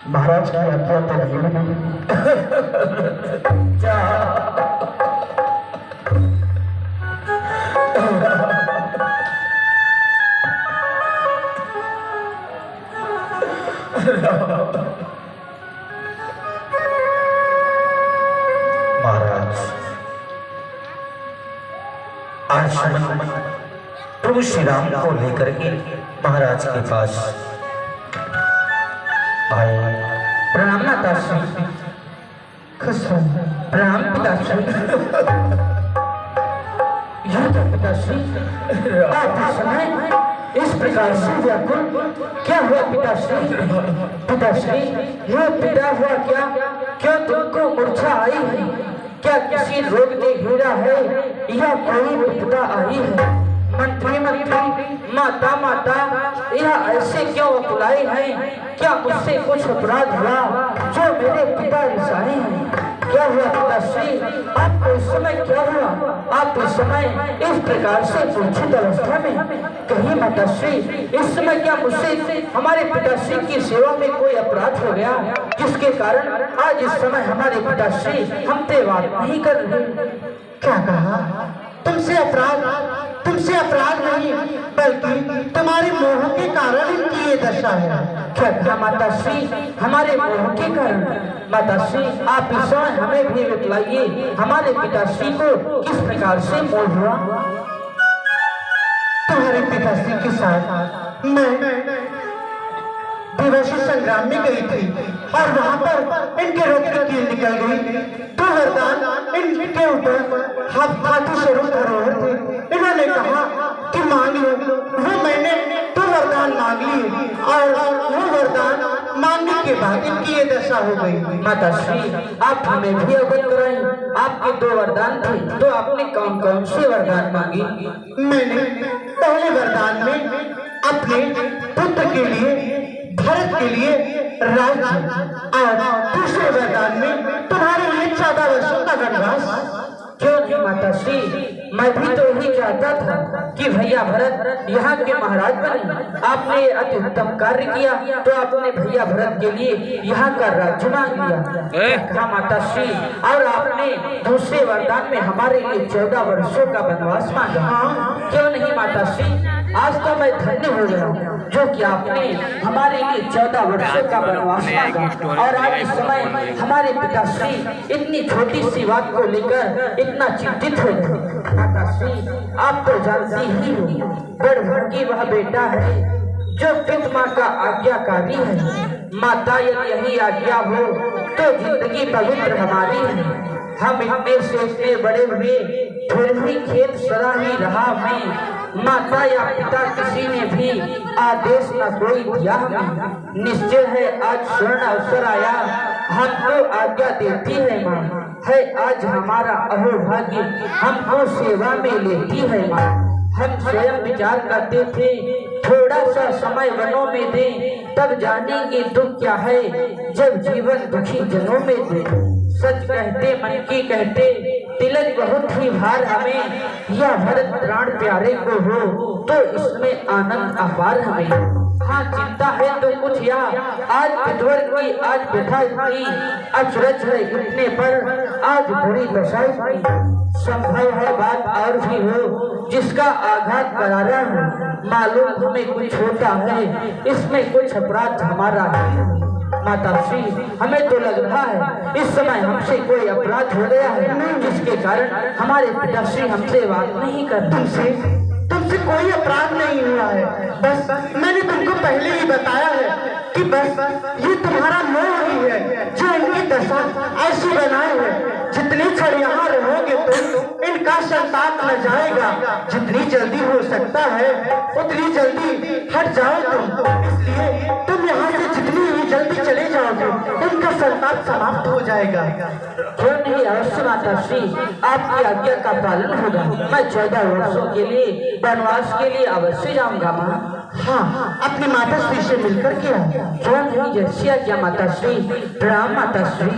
महाराज की आज्ञा तो नहीं मिली। क्या महाराज आज प्रभु श्री राम को लेकर के महाराज के पास आए। प्रणाम माताश्री। प्रणाम पिताश्री। पिताश्री आप इस समय इस प्रकार से व्याकुल क्या हुआ पिताश्री? पिताश्री ये पिता हुआ क्या? क्यों तुमको मूर्छा आई है? क्या किसी रोग ने घेरा है या कोई विपदा आई है? मंत्री मंत्री माता माता यह ऐसे क्यों अकुलाई हैं? क्या मुझसे कुछ अपराध हुआ जो मेरे पिता रिसाए हैं? क्या हुआ पिताश्री? आपको इस समय क्या हुआ? आप इस समय इस प्रकार से मूर्छित अवस्था में कहीं माताश्री इस समय क्या मुझसे हमारे पिताश्री की सेवा में कोई अपराध हो गया जिसके कारण आज इस समय हमारे पिताश्री हमसे बात नहीं कर रहे? क्या कहा? तुमसे अपराध नहीं बल्कि तुम्हारे मोह के कारण इनकी ये दशा है। क्या कहा माताश्री? हमारे मोह के कारण? माताश्री आप इस समय हमें भी बतलाइए हमारे पिताश्री को किस प्रकार से मोह हुआ? तुम्हारे पिताश्री के साथ मैं दिवसी संग्राम में गई थी और वहां पर इनके रोग की कील निकल गई। तो वरदान इनके ऊपर हाथी स्वरूप धरोहर थे। इन्होंने कहा कि मांग लो। वो मैंने तो वरदान मांग ली और वो वरदान मांगने के बाद इनकी ये दशा हो गई। माताश्री आप हमें भी अवगत कराएं। आपके 2 वरदान थे तो आपने कौन कौन से वरदान मांगी? मैंने पहले वरदान में अपने पुत्र के लिए भरत के लिए राज्य और दूसरे वरदान में तुम्हारे लिए 14 वर्षों का वनवास। क्यों नहीं माताश्री? मैं भी तो यही चाहता था कि भैया भरत यहाँ के महाराज बने। आपने अति उत्तम कार्य किया तो आपने भैया भरत के लिए यहाँ का राज्य मांग लिया। कहा माताश्री और आपने दूसरे वरदान में हमारे लिए 14 वर्षों का वनवास मांगा। क्यों नहीं माताश्री? आज तो मैं धन्य हो गया जो कि आपने हमारे लिए 14 वर्षों का वनवास मांगा और आज इस समय हमारे पिताश्री इतनी छोटी सी बात को लेकर इतना चिंतित हो गए। माताश्री आप तो जानती ही हो बड़भगी वह बेटा है जो पिता माँ का आज्ञाकारी है। माता यदि आज्ञा हो तो जिंदगी पवित्र हमारी है। हम इनमें से इतने बड़े हुए फिर भी खेत सदा ही रहा हमें। माता या पिता किसी ने भी आदेश न कोई दिया हमें। निश्चय है आज स्वर्ण अवसर आया हमको आज्ञा देती है माँ। है आज हमारा अहोभाग्य हमको सेवा में लेती है माँ। हम स्वयं विचार करते थे थोड़ा सा समय वनों में दें तब जानेंगे दुख क्या है जब जीवन दुखी जनों में दे। सच कहते मन की कहते तिलक बहुत ही भार हमें। यह भरत प्राण प्यारे को हो तो इसमें आनंद अपार हमें। हाँ चिंता है तो कुछ यहाँ आज विधवर की आज व्यथा की अचरज है इतने पर आज बुरी दशा की। संभव है बात और भी हो जिसका आघात करारा हो। मालूम हमें कुछ होता है इसमें कुछ अपराध हमारा है। माताश्री हमें तो लग रहा है इस समय हमसे कोई अपराध हो गया है जिसके कारण हमारे पिताश्री हमसे बात नहीं करते। तुमसे कोई अपराध नहीं हुआ है। बस मैंने तुमको पहले ही बताया है कि बस ये तुम्हारा मोह ही है जो इनकी दशा ऐसी बनाए है। जितनी क्षण यहाँ रहोगे तुम इनका संताप न जाएगा। जितनी जल्दी हो सकता है उतनी जल्दी हट जाओ तुम। इसलिए तुम यहाँ से जितनी ही जल्दी चले जाओगे इनका संताप समाप्त हो जाएगा। क्यों नहीं अवश्य माताश्री आपकी आज्ञा का पालन होगा। मैं 14 वर्षों के लिए वनवास के लिए अवश्य जाऊंगा माँ। हाँ अपनी माताश्री से मिलकर के आओ। क्यों नहीं जैसी आज्ञा माताश्री। प्रणाम माताश्री।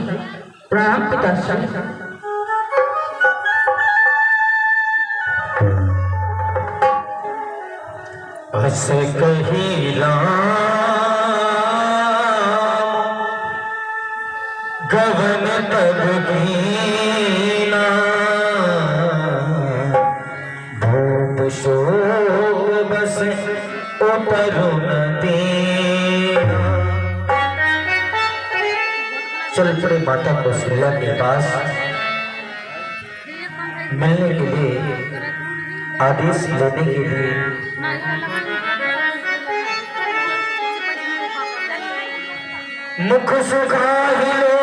प्रणाम पिताश्री। बस कही राम गगन तब कीना भूप शोक बस उतरु न देना। चल पड़े माता कौशल्या के पास मिलने के लिए, आदेश लेने के लिए। मुख सुखाहिलो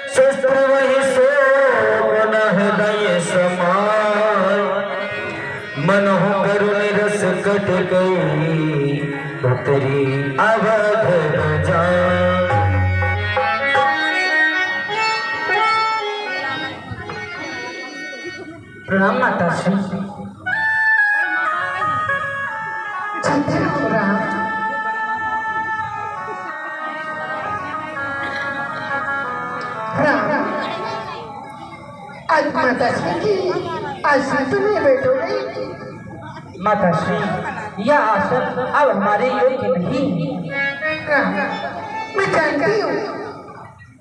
शस्त्र वही शोभन हृदय समाय, मनहु करुण रस कट गई उतरी अवध जाय। प्रणाम माता श्री। आज माता श्री की आसन में बैठोगे? माता श्री, यह आसन अब हमारे योग्य नहीं। मैं जानती हूँ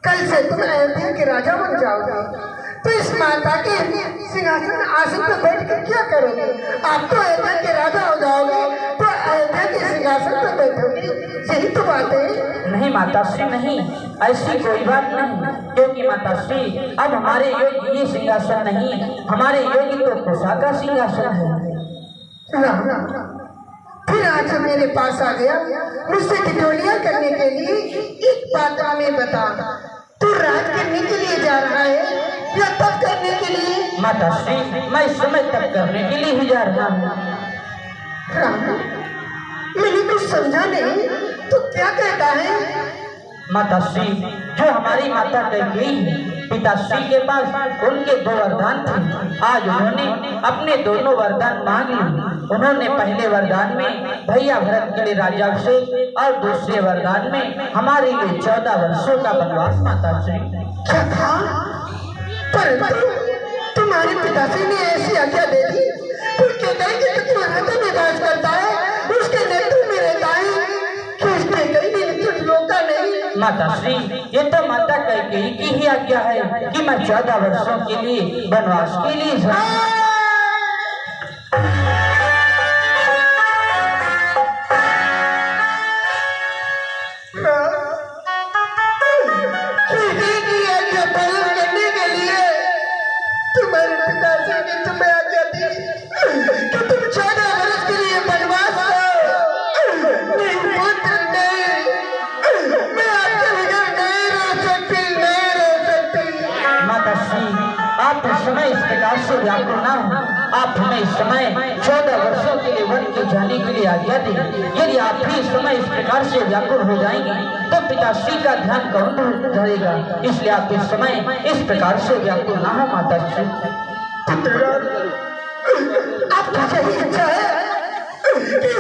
कल से तुम अयोध्या के राजा बन जाओगे, तो इस माता के सिंहासन आसन पर बैठ कर क्या करोगे? आप तो अयोध्या के राजा हो जाओगे, तो अयोध्या के सिंहासन पर बैठोगे, यही तो बात है। नहीं माता श्री नहीं, ऐसी कोई बात नहीं, क्योंकि माता श्री अब हमारे योग्य ये सिंहासन नहीं, हमारे योग्य तो कोसा का सिंहासन है। फिर आज मेरे पास आ गया मुझसे टिटोलियां करने के लिए। एक बात हमें बता, तू राज करने के लिए जा रहा है या तब करने के लिए? माता श्री, मैं समय तक करने के लिए ही जा रहा हूँ। मैंने कुछ समझा नहीं, तू क्या कहता है? माता श्री, जो हमारी माता कैकेयी पिताश्री के पास उनके 2 वरदान थे, आज उन्होंने अपने दोनों वरदान मांग लिए। उन्होंने पहले वरदान में भैया भरत के लिए राज्याभिषेक और दूसरे वरदान में हमारे लिए 14 वर्षों का वनवास। माता श्री, क्या था? परंतु तुम्हारे पिताश्री ने ऐसी आज्ञा दे दी, उसके कहीं कि तुम्हारा तो निवास करता है, उसके नेतृत्व में रहता है, कि उसने कहीं भी रोका नहीं। माता श्री, ये तो माता कैकेयी की ही आज्ञा है कि मैं 14 वर्षों के लिए वनवास के लिए जाऊं। समय इस प्रकार से व्याकुल न हो, आप हमें इस समय 14 वर्षों के लिए वन के जाने के लिए आज्ञा दें। यदि आप भी इस समय इस प्रकार से व्याकुल हो जाएंगे तो पिताश्री का ध्यान कौन धरेगा? इसलिए आप इस समय इस प्रकार से व्याकुल न हो। माता श्री, आपका सही अच्छा है कि